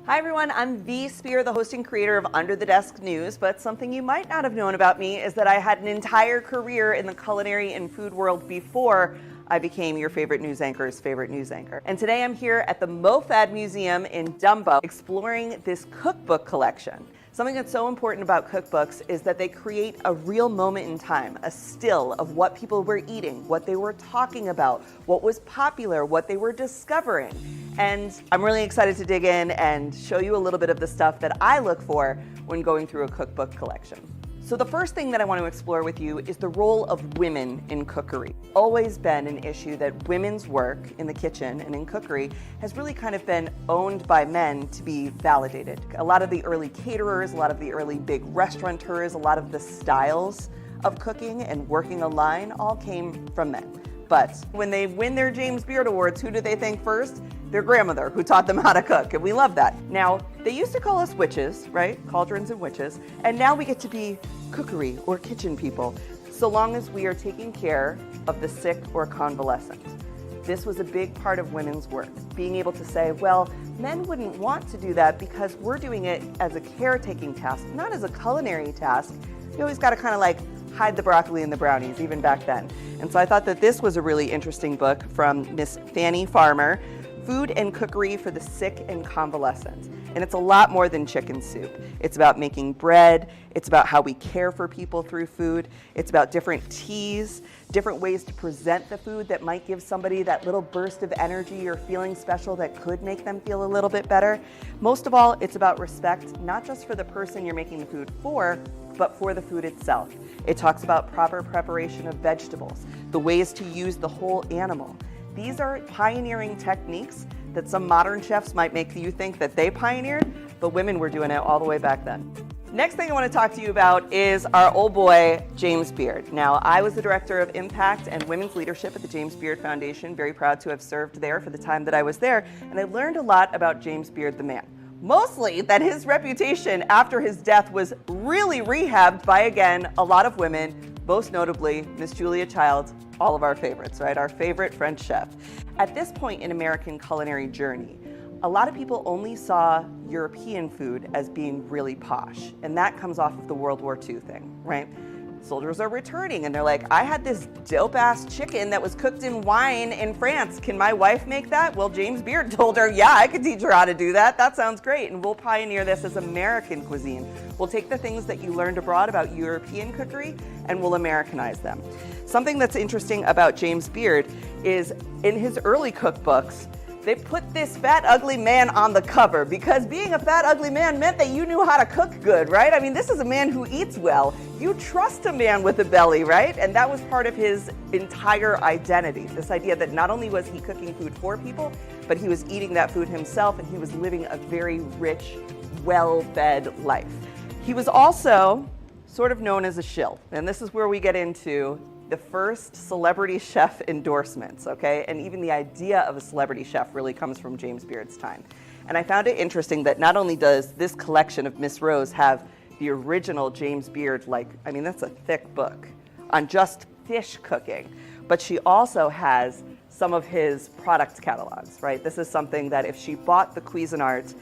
Hi everyone, I'm V Spehar, the host and creator of Under the Desk News, but something you might not have known about me is that I had an entire career in the culinary and food world before I became your favorite news anchor's favorite news anchor. And today I'm here at the MOFAD Museum in Dumbo exploring this cookbook collection. Something that's so important about cookbooks is that they create a real moment in time, a still of what people were eating, what they were talking about, what was popular, what they were discovering. And I'm really excited to dig in and show you a little bit of the stuff that I look for when going through a cookbook collection. So the first thing that I want to explore with you is the role of women in cookery. Always been an issue that women's work in the kitchen and in cookery has really kind of been owned by men to be validated. A lot of the early caterers, a lot of the early big restaurateurs, a lot of the styles of cooking and working a line all came from men. But when they win their James Beard Awards, who do they thank first? Their grandmother, who taught them how to cook, and we love that. Now, they used to call us witches, right? Cauldrons and witches, and now we get to be cookery or kitchen people, so long as we are taking care of the sick or convalescent. This was a big part of women's work, being able to say, well, men wouldn't want to do that because we're doing it as a caretaking task, not as a culinary task. You always got to kind of like hide the broccoli and the brownies, even back then. And so I thought that this was a really interesting book from Miss Fanny Farmer, Food and Cookery for the Sick and Convalescent. And it's a lot more than chicken soup. It's about making bread. It's about how we care for people through food. It's about different teas, different ways to present the food that might give somebody that little burst of energy or feeling special that could make them feel a little bit better. Most of all, it's about respect, not just for the person you're making the food for, but for the food itself. It talks about proper preparation of vegetables, the ways to use the whole animal. These are pioneering techniques that some modern chefs might make you think that they pioneered, but women were doing it all the way back then. Next thing I want to talk to you about is our old boy, James Beard. Now, I was the Director of Impact and Women's Leadership at the James Beard Foundation, very proud to have served there for the time that I was there, and I learned a lot about James Beard the man. Mostly that his reputation after his death was really rehabbed by, again, a lot of women, most notably Miss Julia Childs, all of our favorites, right? Our favorite French chef. At this point in American culinary journey, a lot of people only saw European food as being really posh, and that comes off of the World War II thing, right? Soldiers are returning and they're like, I had this dope-ass chicken that was cooked in wine in France. Can my wife make that? Well, James Beard told her, yeah, I could teach her how to do that. That sounds great. And we'll pioneer this as American cuisine. We'll take the things that you learned abroad about European cookery and we'll Americanize them. Something that's interesting about James Beard is in his early cookbooks, they put this fat, ugly man on the cover because being a fat, ugly man meant that you knew how to cook good, right? I mean, this is a man who eats well. You trust a man with a belly, right? And that was part of his entire identity. This idea that not only was he cooking food for people, but he was eating that food himself and he was living a very rich, well-fed life. He was also sort of known as a shill. And this is where we get into the first celebrity chef endorsements, okay? And even the idea of a celebrity chef really comes from James Beard's time. And I found it interesting that not only does this collection of Miss Rose have the original James Beard, I mean, that's a thick book on just fish cooking, but she also has some of his product catalogs, right? This is something that if she bought the Cuisinart,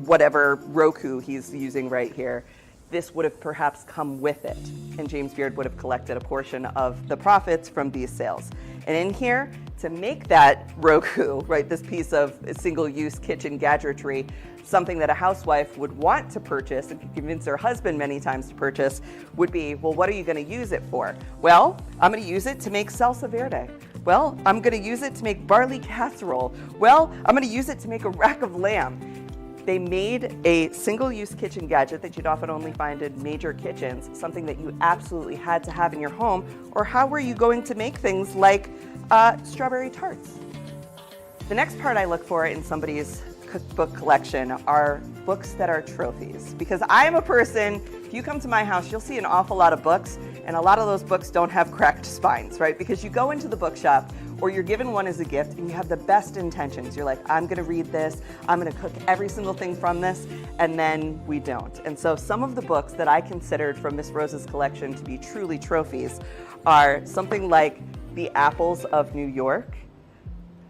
whatever Roku he's using right here, this would have perhaps come with it, and James Beard would have collected a portion of the profits from these sales. And in here, to make that Roku, right, this piece of single-use kitchen gadgetry, something that a housewife would want to purchase and could convince her husband many times to purchase, would be, well, what are you going to use it for? Well, I'm going to use it to make salsa verde. Well, I'm going to use it to make barley casserole. Well, I'm going to use it to make a rack of lamb. They made a single-use kitchen gadget that you'd often only find in major kitchens, something that you absolutely had to have in your home, or how were you going to make things like strawberry tarts? The next part I look for in somebody's cookbook collection are books that are trophies. Because I am a person, if you come to my house, you'll see an awful lot of books, and a lot of those books don't have cracked spines, right? Because you go into the bookshop, or you're given one as a gift and you have the best intentions. You're like, I'm gonna read this, I'm gonna cook every single thing from this, and then we don't. And so some of the books that I considered from Miss Rose's collection to be truly trophies are something like The Apples of New York,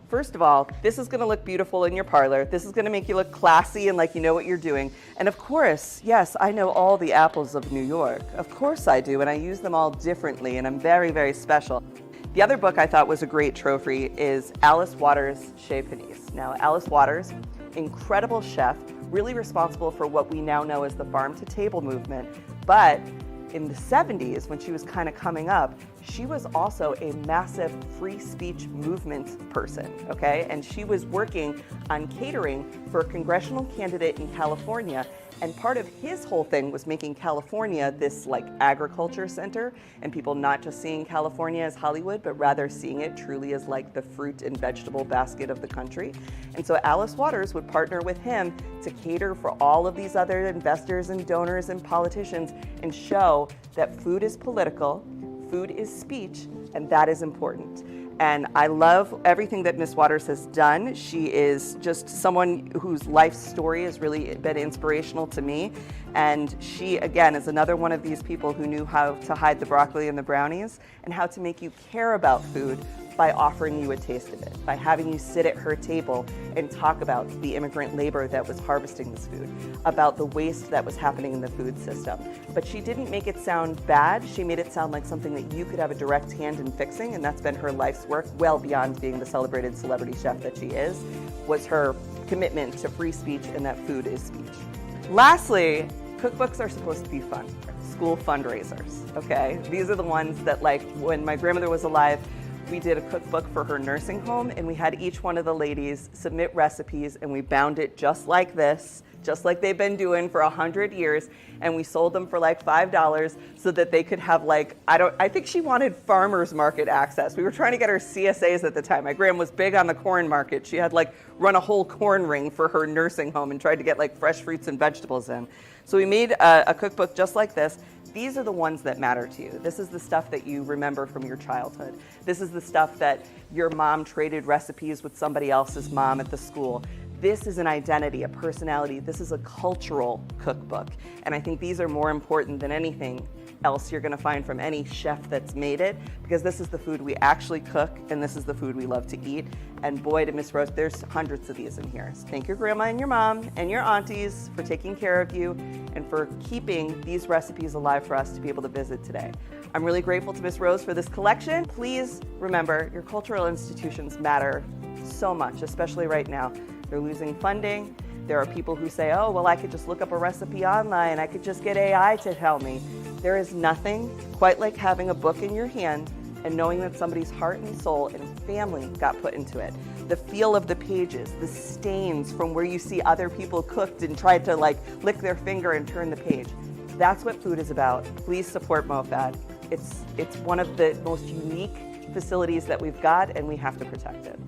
First of all, this is gonna look beautiful in your parlor. This is gonna make you look classy and like you know what you're doing. And of course, yes, I know all the apples of New York. Of course I do, and I use them all differently, and I'm very, very special. The other book I thought was a great trophy is Alice Waters' Chez Panisse. Now, Alice Waters, incredible chef, really responsible for what we now know as the farm-to-table movement, but in the 70s, when she was kind of coming up, she was also a massive free speech movement person, okay? And she was working on catering for a congressional candidate in California. And part of his whole thing was making California this like agriculture center, and people not just seeing California as Hollywood, but rather seeing it truly as like the fruit and vegetable basket of the country. And so Alice Waters would partner with him to cater for all of these other investors and donors and politicians and show that food is political, food is speech, and that is important. And I love everything that Miss Waters has done. She is just someone whose life story has really been inspirational to me. And she, again, is another one of these people who knew how to hide the broccoli and the brownies and how to make you care about food by offering you a taste of it, by having you sit at her table and talk about the immigrant labor that was harvesting this food, about the waste that was happening in the food system. But she didn't make it sound bad. She made it sound like something that you could have a direct hand in fixing, and that's been her life's work, well beyond being the celebrated celebrity chef that she is, was her commitment to free speech and that food is speech. Lastly, cookbooks are supposed to be fun. School fundraisers, okay? These are the ones that, like, when my grandmother was alive, we did a cookbook for her nursing home, and we had each one of the ladies submit recipes, and we bound it just like this, just like they've been doing for 100 years, and we sold them for like $5 so that they could have like, I think she wanted farmers market access. We were trying to get her CSAs at the time. My grandma was big on the corn market. She had like run a whole corn ring for her nursing home and tried to get like fresh fruits and vegetables in. So we made a cookbook just like this. These are the ones that matter to you. This is the stuff that you remember from your childhood. This is the stuff that your mom traded recipes with somebody else's mom at the school. This is an identity, a personality. This is a cultural cookbook. And I think these are more important than anything else you're gonna find from any chef that's made it, because this is the food we actually cook, and this is the food we love to eat. And boy, to Miss Rose, there's hundreds of these in here. So thank your grandma and your mom and your aunties for taking care of you and for keeping these recipes alive for us to be able to visit today. I'm really grateful to Miss Rose for this collection. Please remember, your cultural institutions matter so much, especially right now. They're losing funding. There are people who say, oh, well, I could just look up a recipe online. I could just get AI to tell me. There is nothing quite like having a book in your hand and knowing that somebody's heart and soul and family got put into it. The feel of the pages, the stains from where you see other people cooked and tried to like lick their finger and turn the page. That's what food is about. Please support MOFAD. It's one of the most unique facilities that we've got, and we have to protect it.